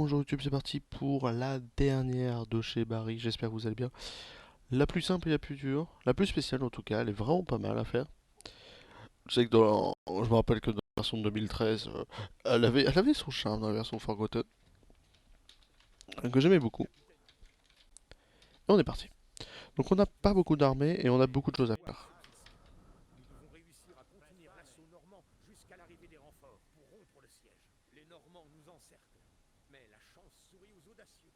bonjour YouTube, c'est parti pour la dernière de chez Barry, j'espère que vous allez bien. La plus simple et la plus dure, la plus spéciale en tout cas, elle est vraiment pas mal à faire. Je sais que je me rappelle que dans la version de 2013, elle avait son charme dans la version Forgotten, que j'aimais beaucoup. Et on est parti. Donc on n'a pas beaucoup d'armées et on a beaucoup de choses à faire. Nous devons réussir à contenir l'assaut normand jusqu'à l'arrivée des renforts pour rompre le siège. Les Normands nous encerclent, mais la chance sourit aux audacieux.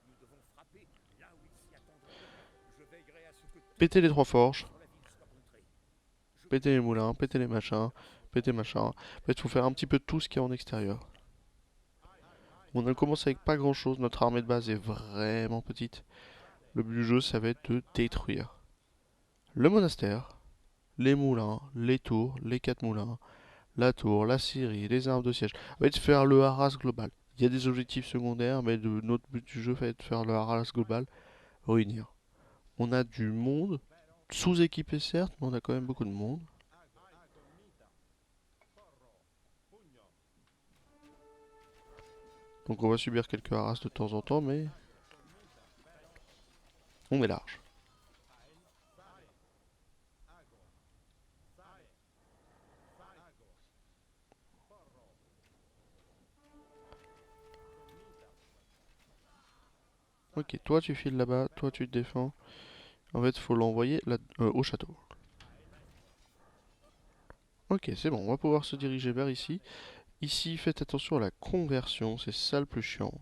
Nous devons frapper là où ils s'y attendront le moins. Je veillerai à ce que toutes Péter les les trois défenses forges, sur la ville soient contrées. Je péter les compte moulins, sur péter les votre machins, coopération. péter machin. En fait, il faut faire un petit peu tout ce qu'il y a en extérieur. On a commencé avec pas grand chose, notre armée de base est vraiment petite. Le but du jeu, ça va être de détruire le monastère, les moulins, les tours, les 4 moulins, la tour, la scierie, les armes de siège. En fait, faire le harass global. Il y a des objectifs secondaires, mais notre but du jeu va être de faire le harass global, réunir. On a du monde, sous-équipé certes, mais on a quand même beaucoup de monde. Donc on va subir quelques harasses de temps en temps, mais on est large. Ok, toi tu files là-bas, toi tu te défends. En fait, faut l'envoyer au château. Ok, c'est bon, on va pouvoir se diriger vers ici. Ici, faites attention à la conversion, c'est ça le plus chiant.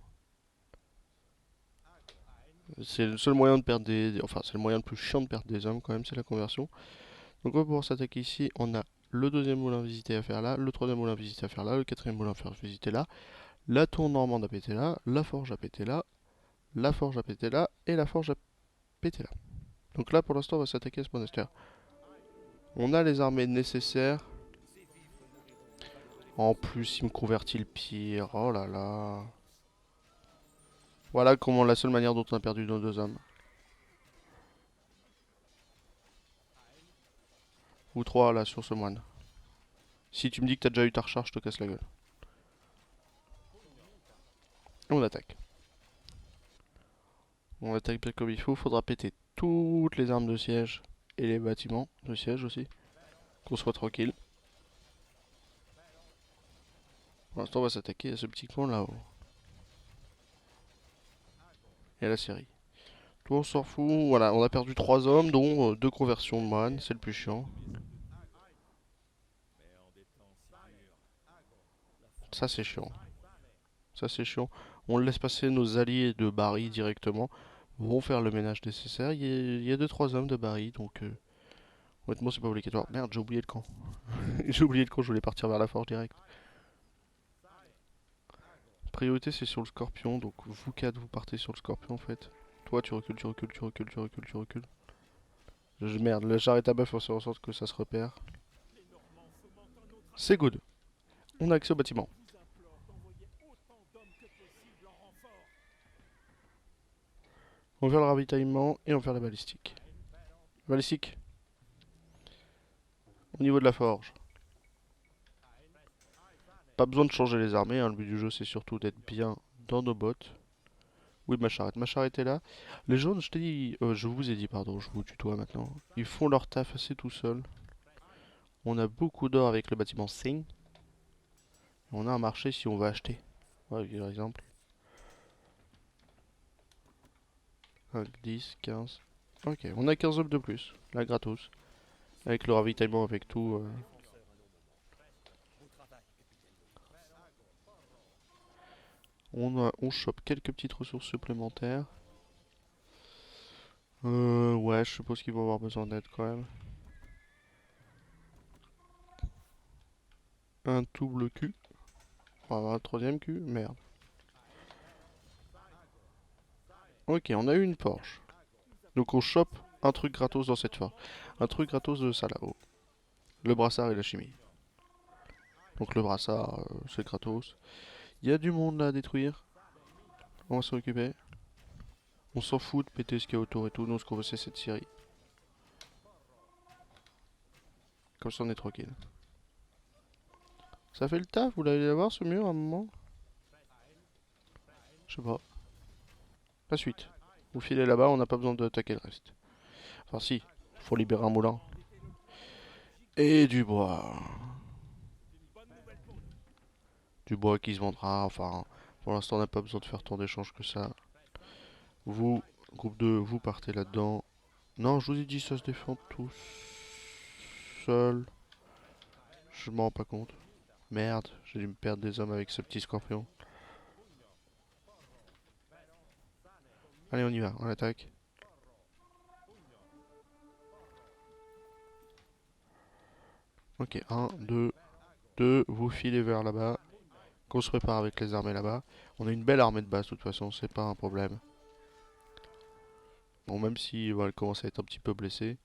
C'est le seul moyen de perdre Enfin, c'est le moyen le plus chiant de perdre des hommes quand même, c'est la conversion. Donc on va pouvoir s'attaquer ici. On a le deuxième moulin visité à faire là, le troisième moulin visité à faire là, le quatrième moulin à faire visiter là, la tour normande à péter là, la forge à péter là, la forge à péter là, et la forge à péter là. Donc là pour l'instant on va s'attaquer à ce monastère. On a les armées nécessaires. Ces vivres nourriront nos valeureux En guerriers. plus il me convertit le pire, oh là là. Voilà comment la seule manière dont on a perdu nos 2 hommes. Ou 3 là sur ce moine. Si tu me dis que t'as déjà eu ta recharge, je te casse la gueule. On attaque. On attaque bien comme il faut. Faudra péter toutes les armes de siège et les bâtiments de siège aussi. Qu'on soit tranquille. Pour l'instant, on va s'attaquer à ce petit coin là-haut. Et à la série. Tout on s'en fout. Voilà, on a perdu 3 hommes, dont 2 conversions de moines. C'est le plus chiant. Mais en des temps si durs, la Ça, foi c'est reste chiant. vraie. Ça, c'est chiant. On laisse passer nos alliés de Barry directement. Vont faire le ménage nécessaire. Il y a 2-3 hommes de Barry, donc honnêtement, c'est pas obligatoire. Merde, j'ai oublié le camp. J'ai oublié le camp, je voulais partir vers la forge direct. Priorité, c'est sur le scorpion, donc vous 4, vous partez sur le scorpion en fait. Toi, tu recules, tu recules, tu recules, tu recules, tu recules. Merde, là, j'arrête à bas, faut faire en sorte que ça se repère. Les Normands fomentent un autre C'est assaut. good. On a accès au bâtiment. Je vous implore d'envoyer autant d'hommes que possible en renfort. On va faire le ravitaillement et on va faire la balistique. Balistique, au niveau de la forge. Pas besoin de changer les armées, hein, le but du jeu c'est surtout d'être bien dans nos bottes. Oui, ma charrette est là. Les jaunes, je t'ai dit, je vous ai dit, pardon, je vous tutoie maintenant. Ils font leur taf assez tout seuls. On a beaucoup d'or avec le bâtiment Sing. On a un marché si on veut acheter. Ouais, par exemple. 5, 10, 15. Ok, on a 15 hommes de plus. Là, gratos. Avec le ravitaillement, avec tout. Défenseurs à nos moments. Beau travail, capitaine Louis. On chope quelques petites ressources supplémentaires. Ouais, je suppose qu'ils vont avoir besoin d'aide quand même. Un double cul. On va avoir un troisième cul. Merde. Ok, on a eu une Porsche. Donc on chope un truc gratos dans cette force. Un truc gratos de ça là-haut. Le brassard et la chimie. Donc le brassard, c'est gratos. Il y a du monde là à détruire. On va s'en occuper. On s'en fout de péter ce qu'il y a autour et tout. Nous, ce qu'on veut, c'est cette série. Comme ça, on est tranquille. Ça fait le taf, vous l'allez voir ce mur à un moment. Je sais pas. La suite. Vous filez là-bas, on n'a pas besoin d'attaquer le reste. Enfin si, faut libérer un moulin. Et du bois. Du bois qui se vendra, enfin... Pour l'instant, on n'a pas besoin de faire tant d'échanges que ça. Vous, groupe 2, vous partez là-dedans. Non, je vous ai dit, ça se défend tout seul. Je m'en rends pas compte. Merde, j'ai dû me perdre des hommes avec ce petit scorpion. Allez, on y va, on attaque. Ok, 1, 2, 2, vous filez vers là-bas. Qu'on se prépare avec les armées là-bas. On a une belle armée de base, de toute façon, c'est pas un problème. Bon, même si elle commence à être un petit peu blessée,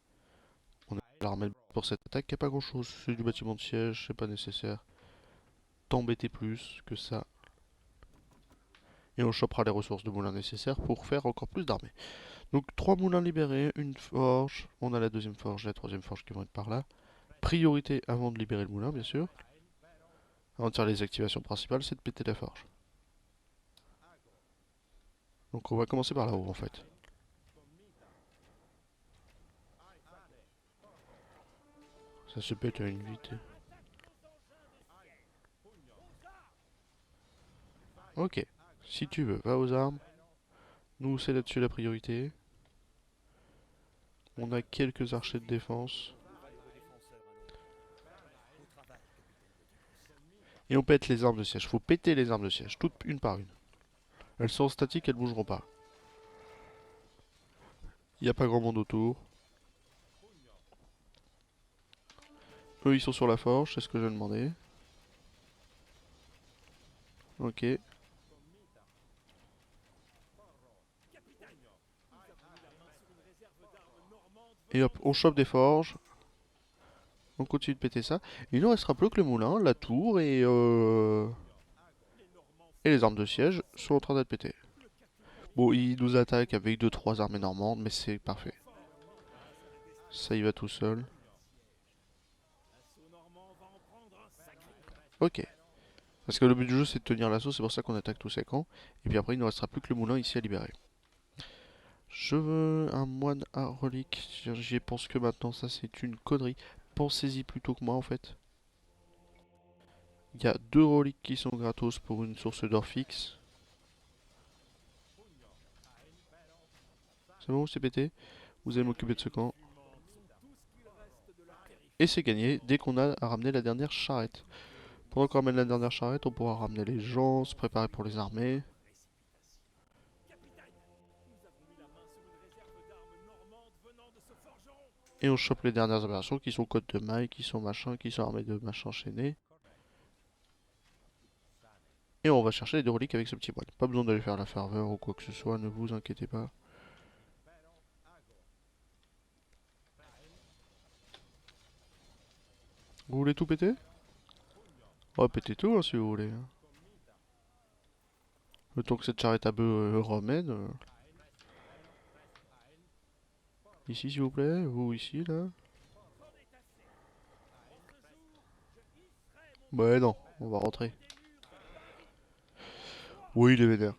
on a l'armée pour cette attaque. Il n'y a pas grand-chose, c'est du bâtiment de siège, c'est pas nécessaire. T'embêter plus que ça. Et on chopera les ressources de moulins nécessaires pour faire encore plus d'armées. Donc 3 moulins libérés, une forge. On a la deuxième forge, la troisième forge qui vont être par là. Priorité avant de libérer le moulin, bien sûr. Avant de faire les activations principales, c'est de péter la forge. Donc on va commencer par là-haut en fait. Ça se pète à une vitesse. Ok. Si tu veux, va aux armes. Nous, c'est là-dessus la priorité. On a quelques archers de défense. Et on pète les armes de siège. Faut péter les armes de siège, toutes une par une. Elles sont statiques, elles bougeront pas. Il n'y a pas grand monde autour. Eux, ils sont sur la forge, c'est ce que j'ai demandé. Ok. Et hop, on chope des forges. On continue de péter ça. Il nous restera plus que le moulin, la tour et les armes de siège sont en train d'être pétées. Bon, ils nous attaquent avec 2-3 armées normandes, mais c'est parfait. Ça y va tout seul. Ok. Parce que le but du jeu c'est de tenir l'assaut, c'est pour ça qu'on attaque tous ces camps. Et puis après il ne restera plus que le moulin ici à libérer. Je veux un moine à relique. J'y pense que maintenant, ça c'est une connerie. Pensez-y plutôt que moi en fait. Il y a 2 reliques qui sont gratos pour une source d'or fixe. C'est bon, c'est pété. Vous allez m'occuper de ce camp. Et c'est gagné dès qu'on a ramené la dernière charrette. Pendant qu'on ramène la dernière charrette, on pourra ramener les gens, se préparer pour les armées. Et on chope les dernières aberrations qui sont côtes de mailles, qui sont machin, qui sont armées de machin chaînés. Et on va chercher les 2 reliques avec ce petit moine. Pas besoin d'aller faire la ferveur ou quoi que ce soit, ne vous inquiétez pas. Vous voulez tout péter? On va péter tout hein, si vous voulez. Le temps que cette charrette à bœuf remène. Ici s'il vous plaît, vous ici là. Ouais non, on va rentrer. Oui il est vénère.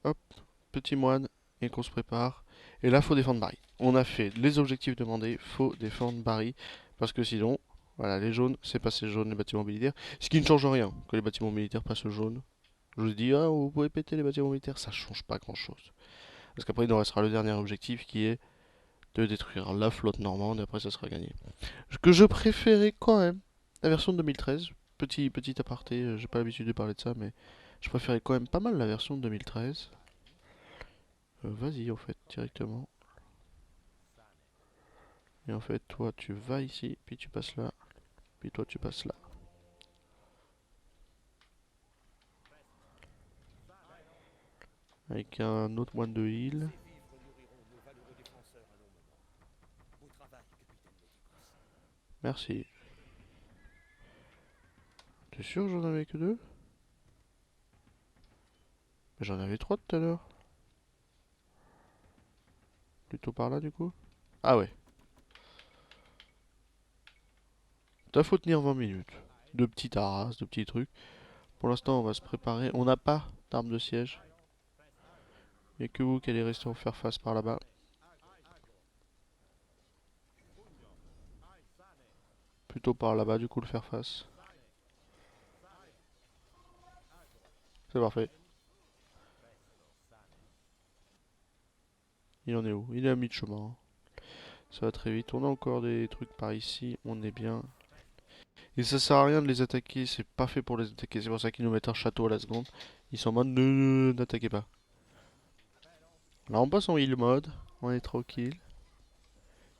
Hop, petit moine, et qu'on se prépare. Et là faut défendre Barry. On a fait les objectifs demandés, faut défendre Barry. Parce que sinon, voilà, les jaunes, c'est passé jaune les bâtiments militaires. Ce qui ne change rien, que les bâtiments militaires passent jaune. Je vous dis, ah, vous pouvez péter les bâtiments militaires, ça change pas grand chose. Parce qu'après, il nous restera le dernier objectif qui est de détruire la flotte normande et après, ça sera gagné. Ce que je préférais quand même, la version de 2013. Petit aparté, j'ai pas l'habitude de parler de ça, mais je préférais quand même pas mal la version de 2013. Vas-y, en fait, directement. Et en fait, toi, tu vas ici, puis tu passes là, puis toi, tu passes là. Avec un autre moine de heal. Merci. T'es sûr que j'en avais que 2? Mais j'en avais 3 tout à l'heure. Plutôt par là, du coup. Ah ouais. T'as faut tenir 20 minutes. de petites haras, de petits trucs. Pour l'instant, on va se préparer. On n'a pas d'armes de siège. Il n'y a que vous qui allez rester en faire face par là-bas. Plutôt par là-bas, du coup, le faire face. C'est parfait. Il en est où? Il est à mi-chemin. Ça va très vite. On a encore des trucs par ici. On est bien. Et ça sert à rien de les attaquer. C'est pas fait pour les attaquer. C'est pour ça qu'ils nous mettent un château à la seconde. Ils sont en mode n'attaquez pas. Là, on passe en heal mode. On est tranquille.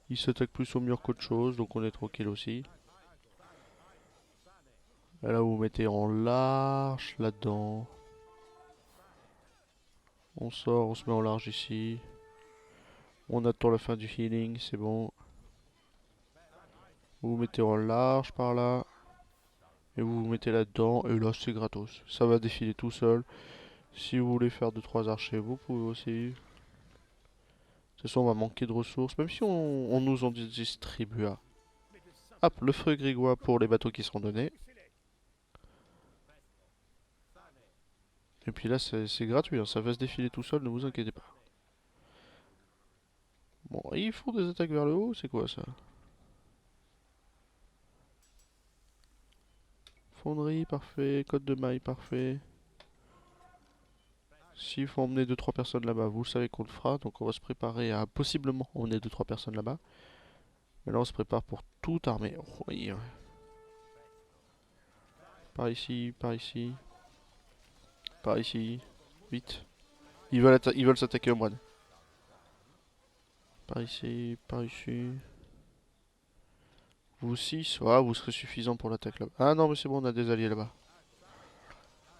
Ils s'attaquent plus au mur qu'autre chose. Donc on est tranquille aussi. Et là, vous mettez en large là-dedans. On sort, on se met en large ici. On attend la fin du healing, c'est bon. Vous vous mettez en large par là. Et vous vous mettez là-dedans. Et là, c'est gratos. Ça va défiler tout seul. Si vous voulez faire 2-3 archers, vous pouvez aussi. De toute façon, on va manquer de ressources. Même si on nous en distribue. Hop, le feu grégoire pour les bateaux qui seront donnés. Et puis là, c'est gratuit. Hein. Ça va se défiler tout seul, ne vous inquiétez pas. Bon, ils font des attaques vers le haut. C'est quoi ça? Fonderie, parfait. Côte de maille, parfait. S'il faut emmener 2-3 personnes là-bas, vous savez qu'on le fera. Donc on va se préparer à possiblement emmener 2-3 personnes là-bas. Et là on se prépare pour tout armer. Oh, oui. Par ici, par ici. Par ici. Vite. Ils veulent s'attaquer au moine. Par ici, par ici. Vous 6, ah, vous serez suffisant pour l'attaque là-bas. Ah non mais c'est bon, on a des alliés là-bas.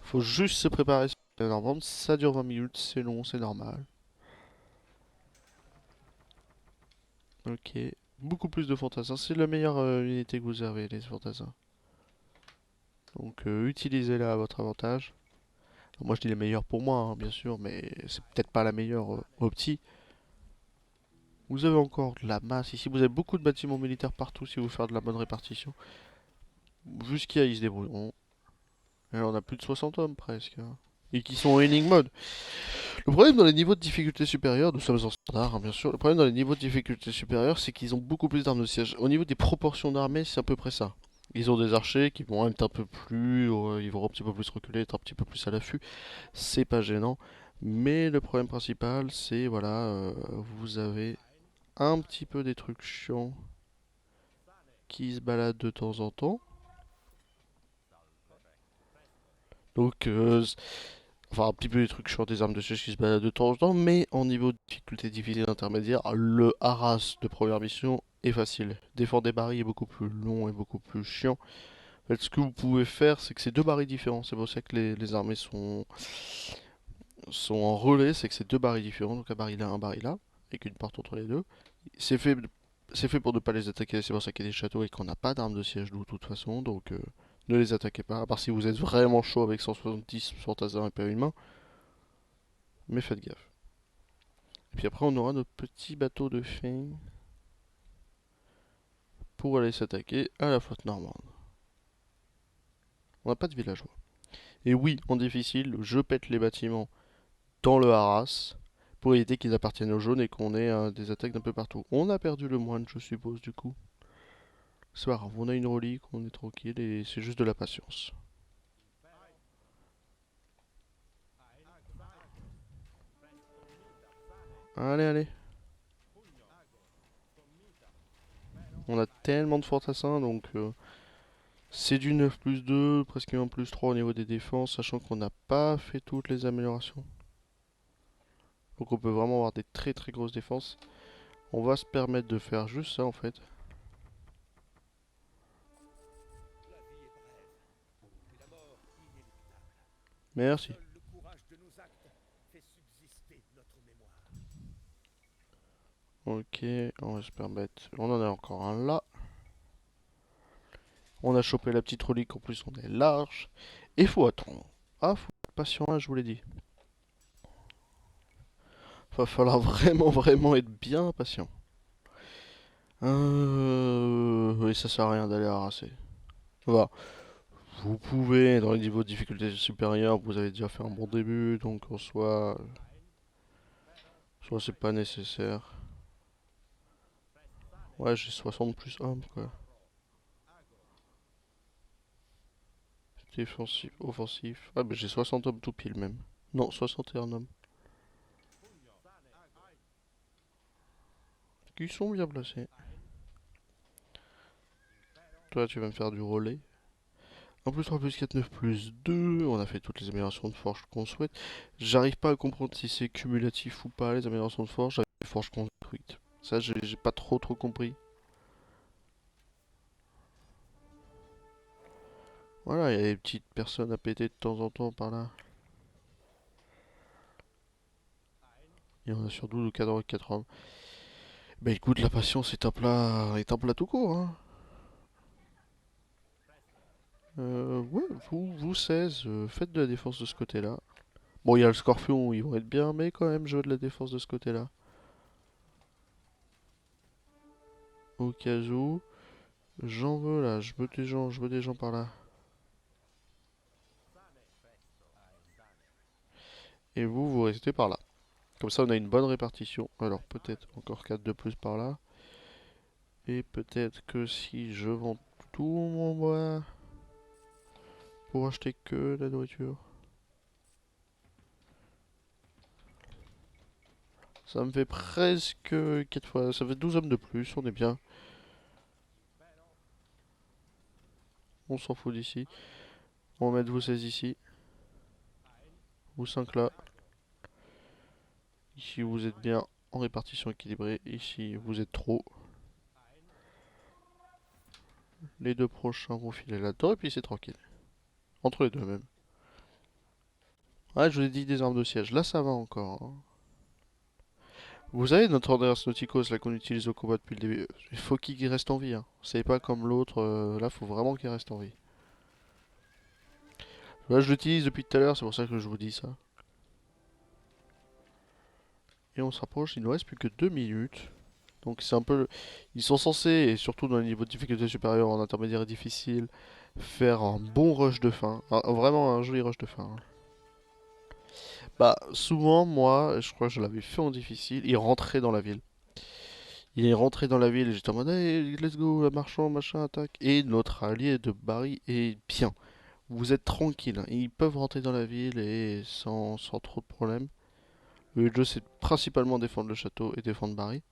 Faut juste se préparer. Normalement ça dure 20 minutes, c'est long, c'est normal. Ok. Beaucoup plus de fantassins. C'est la meilleure unité que vous avez, les fantassins. Donc utilisez-la à votre avantage. Alors, moi je dis les meilleurs pour moi, hein, bien sûr, mais c'est peut-être pas la meilleure opti. Vous avez encore de la masse ici. Vous avez beaucoup de bâtiments militaires partout si vous faites de la bonne répartition. Jusqu'à ils se débrouilleront. Et là on a plus de 60 hommes presque. Hein. Et qui sont en healing mode. Le problème dans les niveaux de difficulté supérieurs, nous sommes en standard hein, bien sûr, le problème dans les niveaux de difficulté supérieure c'est qu'ils ont beaucoup plus d'armes de siège. Au niveau des proportions d'armée c'est à peu près ça. Ils ont des archers qui vont être un peu plus, ils vont un petit peu plus reculer, être un petit peu plus à l'affût. C'est pas gênant. Mais le problème principal c'est voilà, vous avez un petit peu des trucs chiants qui se baladent de temps en temps. Donc enfin, un petit peu des trucs sur des armes de siège qui se baladent de temps en temps, mais en niveau de difficulté difficile intermédiaire, le Haras de première mission est facile. Défendre des barils est beaucoup plus long et beaucoup plus chiant. En fait, ce que vous pouvez faire, c'est que c'est deux barils différents. C'est pour ça que les armées sont en relais, c'est que c'est deux barils différents, donc un baril là, un baril là, avec une porte entre les deux. C'est fait, c'est fait pour ne pas les attaquer, c'est pour ça qu'il y a des châteaux et qu'on n'a pas d'armes de siège de toute façon, donc ne les attaquez pas, à part si vous êtes vraiment chaud avec 170 fantassins et pas une main. Mais faites gaffe. Et puis après, on aura notre petit bateau de fin pour aller s'attaquer à la flotte normande. On n'a pas de villageois. Et oui, en difficile, je pète les bâtiments dans le haras pour éviter qu'ils appartiennent aux jaunes et qu'on ait des attaques d'un peu partout. On a perdu le moine, je suppose, du coup. C'est pas grave, on a une relique, on est tranquille et c'est juste de la patience. Allez, allez. On a tellement de fantassins, donc c'est du 9+2, presque un plus 3 au niveau des défenses, sachant qu'on n'a pas fait toutes les améliorations. Donc on peut vraiment avoir des très très grosses défenses. On va se permettre de faire juste ça en fait. Merci. Ok, on va se permettre. On en a encore un là. On a chopé la petite relique, en plus on est large. Et faut attendre. Ah, faut être patient, hein, je vous l'ai dit. Va falloir vraiment, vraiment être bien patient. Et ça sert à rien d'aller harasser. Va. Vous pouvez, dans les niveaux de difficulté supérieurs, vous avez déjà fait un bon début, donc en soit c'est pas nécessaire. Ouais, j'ai 60 plus homme, quoi. Défensif, offensif. Ah, bah j'ai 60 hommes tout pile même. Non, 61 hommes. Qui sont bien placés. Toi, tu vas me faire du relais. En plus 3 plus 4, 9 plus 2. On a fait toutes les améliorations de forge qu'on souhaite. J'arrive pas à comprendre si c'est cumulatif ou pas, les améliorations de forge. Avec les forges construites. Ça, j'ai pas trop compris. Voilà, il y a des petites personnes à péter de temps en temps par là. Il y en a sur 12 ou 4 hommes. Bah écoute, la patience est un plat tout court, hein. Ouais, vous 16, faites de la défense de ce côté-là. Bon, il y a le scorpion, ils vont être bien, mais quand même, jouer de la défense de ce côté-là. Au cas où, j'en veux là, je veux des gens par là. Et vous restez par là. Comme ça, on a une bonne répartition. Alors, peut-être encore 4 de plus par là. Et peut-être que si je vends tout mon bois pour acheter que la nourriture. Ça me fait presque 4 fois. Ça fait 12 hommes de plus, on est bien. On s'en fout d'ici. On va mettre vous 16 ici. Vous 5 là. Ici, vous êtes bien en répartition équilibrée. Ici, vous êtes trop. Les deux prochains vont filer là-dedans et puis c'est tranquille. Entre les deux même. Ouais, je vous ai dit des armes de siège. Là, ça va encore, hein. Vous savez, notre Orderos Nauticos, là, qu'on utilise au combat depuis le début, il faut qu'il reste en vie, hein. C'est pas comme l'autre, là, faut vraiment qu'il reste en vie. Là, je l'utilise depuis tout à l'heure, c'est pour ça que je vous dis ça. Et on se rapproche, il nous reste plus que 2 minutes. Donc c'est un peu... Ils sont censés, et surtout dans les niveaux de difficulté supérieurs, en intermédiaire et difficile, faire un bon rush de fin. Vraiment un joli rush de fin, hein. Bah, souvent, moi, je crois que je l'avais fait en difficile, il rentrait dans la ville. Il est rentré dans la ville et j'étais en mode hey, let's go, marchand, machin, attaque. Et notre allié de Barry est bien. Vous êtes tranquille, hein. Ils peuvent rentrer dans la ville et sans trop de problèmes. Le jeu c'est principalement défendre le château et défendre Barry.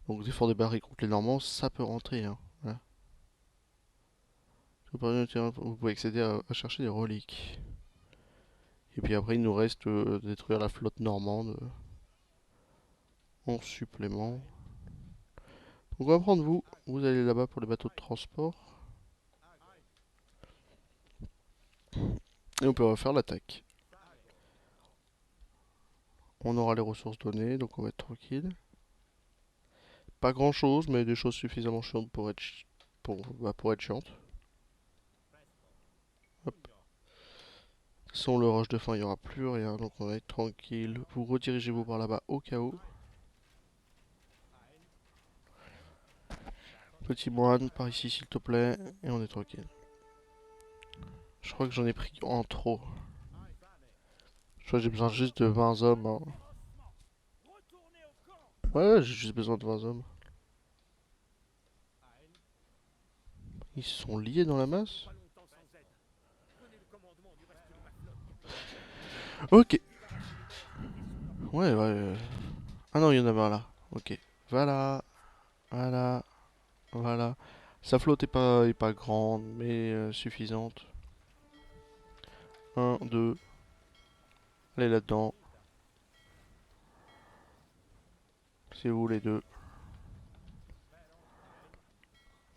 Donc défendre Barry contre les Normands, ça peut rentrer, hein. Voilà. Vous pouvez accéder à chercher des reliques. Et puis après il nous reste détruire la flotte normande en supplément. Donc on va prendre vous. Vous allez là-bas pour les bateaux de transport. Et on peut refaire l'attaque. On aura les ressources données, donc on va être tranquille. Pas grand chose, mais des choses suffisamment chiantes pour être, pour être chiantes. Hop. Sans le rush de fin, il n'y aura plus rien, donc on va être tranquille. Vous redirigez-vous par là-bas au cas où. Petit moine, par ici s'il te plaît, et on est tranquille. Je crois que j'en ai pris en trop. Je crois que j'ai besoin juste de 20 hommes, hein. Ouais, j'ai juste besoin de 20 hommes. Ils sont liés dans la masse. Ok. Ouais, ouais. Ah non, il y en avait un là. Ok. Voilà. Voilà. Voilà. Sa flotte est pas grande, mais suffisante. Un, 2. Allez là-dedans. C'est où les deux?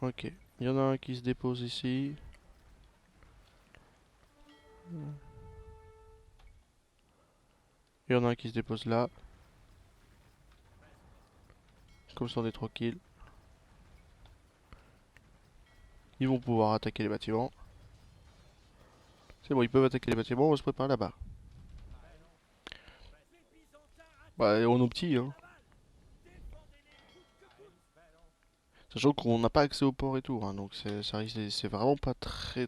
Ok. Il y en a un qui se dépose ici. Il y en a un qui se dépose là. Comme ça on est tranquille. Ils vont pouvoir attaquer les bâtiments. C'est bon, ils peuvent attaquer les bâtiments, on va se préparer là-bas. Bah, on est petits, hein. Sachant qu'on n'a pas accès au port et tout, hein, donc ça risque, c'est vraiment pas très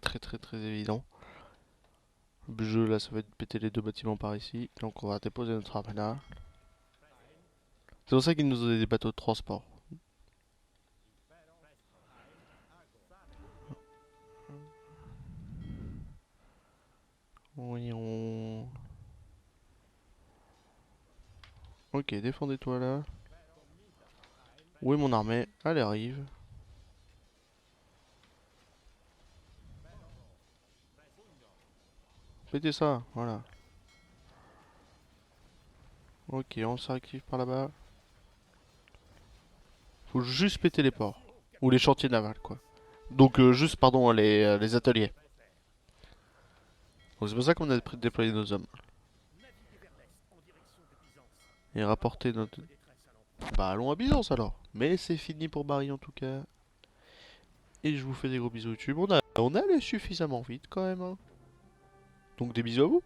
évident. Le jeu là, ça va être péter les deux bâtiments par ici. Donc on va déposer notre arme là. C'est pour ça qu'ils nous ont donné des bateaux de transport. Oui, on... Ok, défendez-toi là. Où est mon armée? Elle arrive. Pétez ça, voilà. Ok, on se réactive par là-bas. Faut juste péter les ports. Ou les chantiers navals, quoi. Donc, juste, pardon, les ateliers. Donc, c'est pour ça qu'on a déployé nos hommes. Naviguez vers l'est en direction de Byzance. Et rapporter notre... Notre détresse à l'empereur. Bah, allons à Byzance alors. Mais c'est fini pour Barry en tout cas. Et je vous fais des gros bisous YouTube. On a allé suffisamment vite quand même, hein. Donc, des bisous à vous.